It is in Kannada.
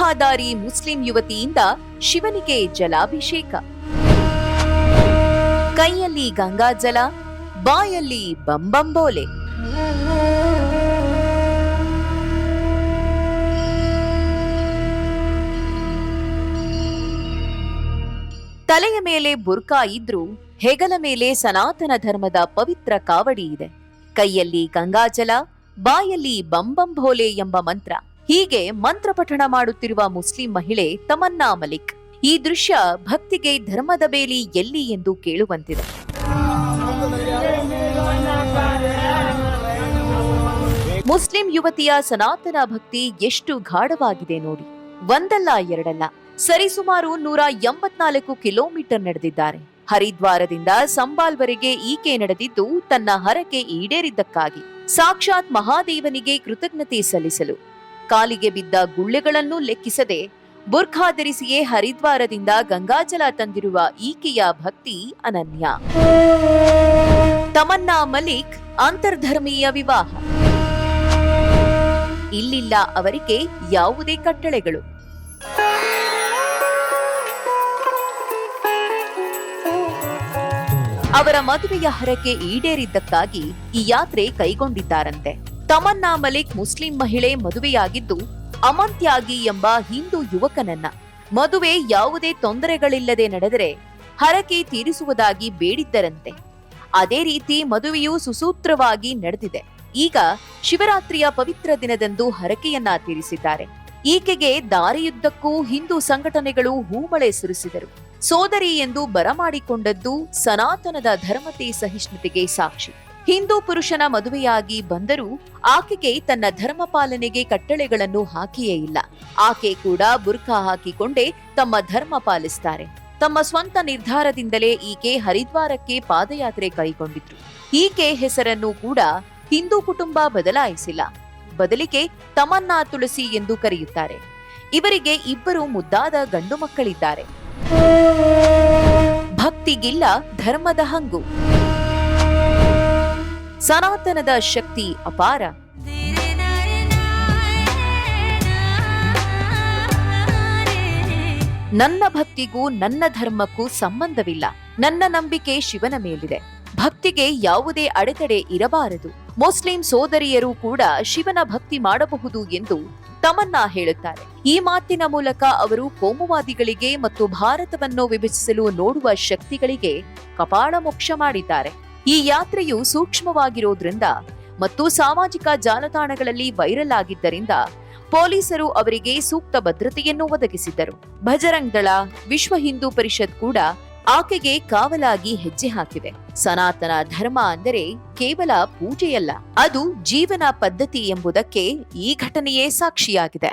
ಬುರ್ಖಾಧಾರಿ ಮುಸ್ಲಿಂ ಯುವತಿಯಿಂದ ಶಿವನಿಗೆ ಜಲಾಭಿಷೇಕ. ಕೈಯಲ್ಲಿ ಗಂಗಾಜಲ, ಬಾಯಲ್ಲಿ ಬಂಬಂಬೋಲೆ. ತಲೆಯ ಮೇಲೆ ಬುರ್ಕಾ ಇದ್ರೂ ಹೆಗಲ ಮೇಲೆ ಸನಾತನ ಧರ್ಮದ ಪವಿತ್ರ ಕಾವಡಿ ಇದೆ. ಕೈಯಲ್ಲಿ ಗಂಗಾಜಲ, ಬಾಯಲ್ಲಿ ಬಂಬಂಬೋಲೆ ಎಂಬ ಮಂತ್ರ. ಹೀಗೆ ಮಂತ್ರ ಪಠಣ ಮಾಡುತ್ತಿರುವ ಮುಸ್ಲಿಂ ಮಹಿಳೆ ತಮನ್ನಾ ಮಲಿಕ್. ಈ ದೃಶ್ಯ ಭಕ್ತಿಗೆ ಧರ್ಮದ ಬೇಲಿ ಎಲ್ಲಿ ಎಂದು ಕೇಳುವಂತಿದೆ. ಮುಸ್ಲಿಂ ಯುವತಿಯ ಸನಾತನ ಭಕ್ತಿ ಎಷ್ಟು ಗಾಢವಾಗಿದೆ ನೋಡಿ. ಒಂದಲ್ಲ ಎರಡಲ್ಲ, ಸರಿಸುಮಾರು 184 ಕಿಲೋಮೀಟರ್ ನಡೆದಿದ್ದಾರೆ. ಹರಿದ್ವಾರದಿಂದ ಸಂಬಾಲ್ವರೆಗೆ ಈಕೆ ನಡೆದಿದ್ದು ತನ್ನ ಹರಕೆ ಈಡೇರಿದ್ದಕ್ಕಾಗಿ. ಸಾಕ್ಷಾತ್ ಮಹಾದೇವನಿಗೆ ಕೃತಜ್ಞತೆ ಸಲ್ಲಿಸಲು. ಕಾಲಿಗೆ ಬಿದ್ದ ಗುಳ್ಳೆಗಳನ್ನು ಲೆಕ್ಕಿಸದೆ ಬುರ್ಖಾ ಧರಿಸಿಯೇ ಹರಿದ್ವಾರದಿಂದ ಗಂಗಾಜಲ ತಂದಿರುವ ಈಕೆಯ ಭಕ್ತಿ ಅನನ್ಯ. ತಮನ್ನಾ ಮಲಿಕ್ ಅಂತರ್ಧರ್ಮೀಯ ವಿವಾಹ. ಇಲ್ಲಿಲ್ಲ ಅವರಿಗೆ ಯಾವುದೇ ಕಟ್ಟಳೆಗಳು. ಅವರ ಮದುವೆಯ ಹರಕೆ ಈಡೇರಿದ್ದಕ್ಕಾಗಿ ಈ ಯಾತ್ರೆ ಕೈಗೊಂಡಿದ್ದಾರಂತೆ. ತಮನ್ನಾ ಮಲಿಕ್ ಮುಸ್ಲಿಂ ಮಹಿಳೆ ಮದುವೆಯಾಗಿದ್ದು ಅಮನ್ ತ್ಯಾಗಿ ಎಂಬ ಹಿಂದೂ ಯುವಕನನ್ನ. ಮದುವೆ ಯಾವುದೇ ತೊಂದರೆಗಳಿಲ್ಲದೆ ನಡೆದರೆ ಹರಕೆ ತೀರಿಸುವುದಾಗಿ ಬೇಡಿದ್ದರಂತೆ. ಅದೇ ರೀತಿ ಮದುವೆಯು ಸುಸೂತ್ರವಾಗಿ ನಡೆದಿದೆ. ಈಗ ಶಿವರಾತ್ರಿಯ ಪವಿತ್ರ ದಿನದಂದು ಹರಕೆಯನ್ನ ತೀರಿಸಿದ್ದಾರೆ. ಈಕೆಗೆ ದಾರಿಯುದ್ದಕ್ಕೂ ಹಿಂದೂ ಸಂಘಟನೆಗಳು ಹೂಮಳೆ ಸುರಿಸಿದರು. ಸೋದರಿ ಎಂದು ಬರಮಾಡಿಕೊಂಡದ್ದು ಸನಾತನದ ಧರ್ಮತೆ ಸಹಿಷ್ಣುತೆಗೆ ಸಾಕ್ಷಿ. ಹಿಂದೂ ಪುರುಷನ ಮದುವೆಯಾಗಿ ಬಂದರೂ ಆಕೆಗೆ ತನ್ನ ಧರ್ಮ ಪಾಲನೆಗೆ ಕಟ್ಟಳೆಗಳನ್ನು ಹಾಕಿಯೇ ಇಲ್ಲ. ಆಕೆ ಕೂಡ ಬುರ್ಖಾ ಹಾಕಿಕೊಂಡೇ ತಮ್ಮ ಧರ್ಮ ಪಾಲಿಸ್ತಾರೆ. ತಮ್ಮ ಸ್ವಂತ ನಿರ್ಧಾರದಿಂದಲೇ ಈಕೆ ಹರಿದ್ವಾರಕ್ಕೆ ಪಾದಯಾತ್ರೆ ಕೈಗೊಂಡಿದ್ರು. ಈಕೆ ಹೆಸರನ್ನು ಕೂಡ ಹಿಂದೂ ಕುಟುಂಬ ಬದಲಾಯಿಸಿಲ್ಲ. ಬದಲಿಗೆ ತಮನ್ನಾ ತುಳಸಿ ಎಂದು ಕರೆಯುತ್ತಾರೆ. ಇವರಿಗೆ 2 ಮುದ್ದಾದ ಗಂಡು ಮಕ್ಕಳಿದ್ದಾರೆ. ಭಕ್ತಿಗಿಲ್ಲ ಧರ್ಮದ ಹಂಗು. ಸನಾತನದ ಶಕ್ತಿ ಅಪಾರ. ನನ್ನ ಭಕ್ತಿಗೂ ನನ್ನ ಧರ್ಮಕ್ಕೂ ಸಂಬಂಧವಿಲ್ಲ. ನನ್ನ ನಂಬಿಕೆ ಶಿವನ ಮೇಲಿದೆ. ಭಕ್ತಿಗೆ ಯಾವುದೇ ಅಡೆತಡೆ ಇರಬಾರದು. ಮುಸ್ಲಿಂ ಸೋದರಿಯರು ಕೂಡ ಶಿವನ ಭಕ್ತಿ ಮಾಡಬಹುದು ಎಂದು ತಮನ್ನಾ ಹೇಳುತ್ತಾರೆ. ಈ ಮಾತಿನ ಮೂಲಕ ಅವರು ಕೋಮುವಾದಿಗಳಿಗೆ ಮತ್ತು ಭಾರತವನ್ನು ವಿಭಜಿಸಲು ನೋಡುವ ಶಕ್ತಿಗಳಿಗೆ ಕಪಾಳ ಮೋಕ್ಷ ಮಾಡಿದ್ದಾರೆ. ಈ ಯಾತ್ರೆಯು ಸೂಕ್ಷ್ಮವಾಗಿರೋದ್ರಿಂದ ಮತ್ತು ಸಾಮಾಜಿಕ ಜಾಲತಾಣಗಳಲ್ಲಿ ವೈರಲ್ ಆಗಿದ್ದರಿಂದ ಪೊಲೀಸರು ಅವರಿಗೆ ಸೂಕ್ತ ಭದ್ರತೆಯನ್ನು ಒದಗಿಸಿದ್ದರು. ಭಜರಂಗ್ ದಳ, ವಿಶ್ವ ಹಿಂದೂ ಪರಿಷತ್ ಕೂಡ ಆಕೆಗೆ ಕಾವಲಾಗಿ ಹೆಜ್ಜೆ ಹಾಕಿದೆ. ಸನಾತನ ಧರ್ಮ ಅಂದರೆ ಕೇವಲ ಪೂಜೆಯಲ್ಲ, ಅದು ಜೀವನ ಪದ್ಧತಿ ಎಂಬುದಕ್ಕೆ ಈ ಘಟನೆಯೇ ಸಾಕ್ಷಿಯಾಗಿದೆ.